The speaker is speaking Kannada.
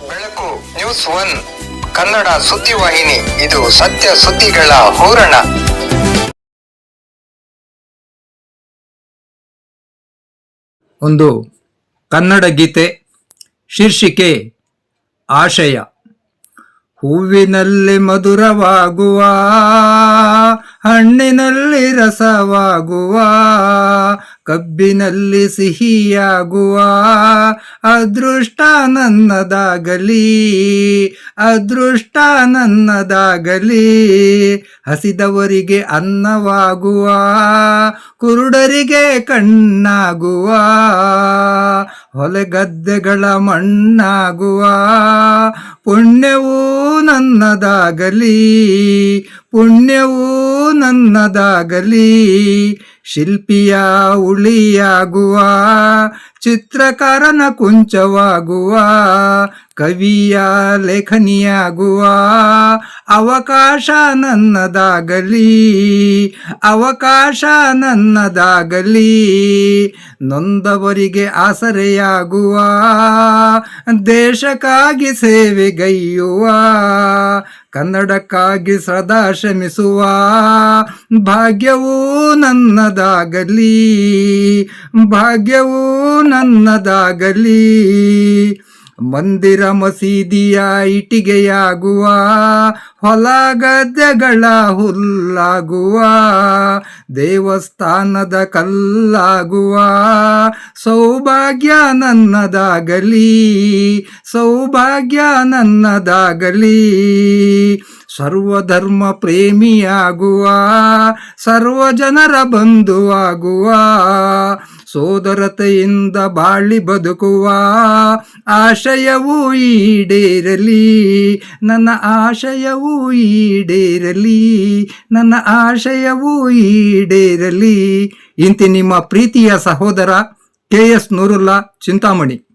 ಬೆಳಕು ನ್ಯೂಸ್ ಒನ್ ಕನ್ನಡ ಸುದ್ದಿವಾಹಿನಿ. ಇದು ಸತ್ಯ ಸುದ್ದಿಗಳ ಹೂರಣ. ಒಂದು ಕನ್ನಡ ಗೀತೆ. ಶೀರ್ಷಿಕೆ ಆಶಯ. ಹೂವಿನಲ್ಲಿ ಮಧುರವಾಗುವ, ಹಣ್ಣಿನಲ್ಲಿ ರಸವಾಗುವ, ಕಬ್ಬಿನಲ್ಲಿ ಸಿಹಿಯಾಗುವ ಅದೃಷ್ಟ ನನ್ನದಾಗಲಿ, ಅದೃಷ್ಟ ನನ್ನದಾಗಲಿ. ಹಸಿದವರಿಗೆ ಅನ್ನವಾಗುವ, ಕುರುಡರಿಗೆ ಕಣ್ಣಾಗುವ, ಹೊಲಗದ್ದೆಗಳ ಮಣ್ಣಾಗುವ ಪುಣ್ಯವೂ ನನ್ನದಾಗಲಿ, ಪುಣ್ಯವೂ ನನ್ನದಾಗಲಿ. ಶಿಲ್ಪಿಯ ಉಳಿಯಾಗುವ, ಚಿತ್ರಕಾರನ ಕುಂಚವಾಗುವ, ಕವಿಯ ಲೇಖನಿಯಾಗುವ ಅವಕಾಶ ನನ್ನದಾಗಲಿ, ಅವಕಾಶ ನನ್ನದಾಗಲಿ. ನೊಂದವರಿಗೆ ಆಸರೆಯಾಗುವ, ದೇಶಕ್ಕಾಗಿ ಸೇವೆಗೈಯುವ, ಕನ್ನಡಕ್ಕಾಗಿ ಸದಾ ಶ್ರಮಿಸುವ ಭಾಗ್ಯವೂ ನನ್ನದಾಗಲಿ, ಭಾಗ್ಯವೂ ನನ್ನದಾಗಲಿ. ಮಂದಿರ ಮಸೀದಿಯ ಇಟಿಗೆಯಾಗುವ, ಹೊಲ ಗದ್ದೆಗಳ ಹುಲ್ಲಾಗುವ, ದೇವಸ್ಥಾನದ ಕಲ್ಲಾಗುವ ಸೌಭಾಗ್ಯ ನನ್ನದಾಗಲಿ, ಸೌಭಾಗ್ಯ ನನ್ನದಾಗಲಿ. ಸರ್ವಧರ್ಮ ಪ್ರೇಮಿಯಾಗುವ, ಸರ್ವ ಜನರ ಬಂಧುವಾಗುವ, ಸೋದರತೆಯಿಂದ ಬಾಳಿ ಬದುಕುವ ಆಶಯವೂ ಈಡೇರಲಿ, ನನ್ನ ಆಶಯವೂ ಈಡೇರಲಿ, ನನ್ನ ಆಶಯವೂ ಈಡೇರಲಿ. ಇಂತಿ ನಿಮ್ಮ ಪ್ರೀತಿಯ ಸಹೋದರ KS ನೂರುಲ್ಲಾ, ಚಿಂತಾಮಣಿ.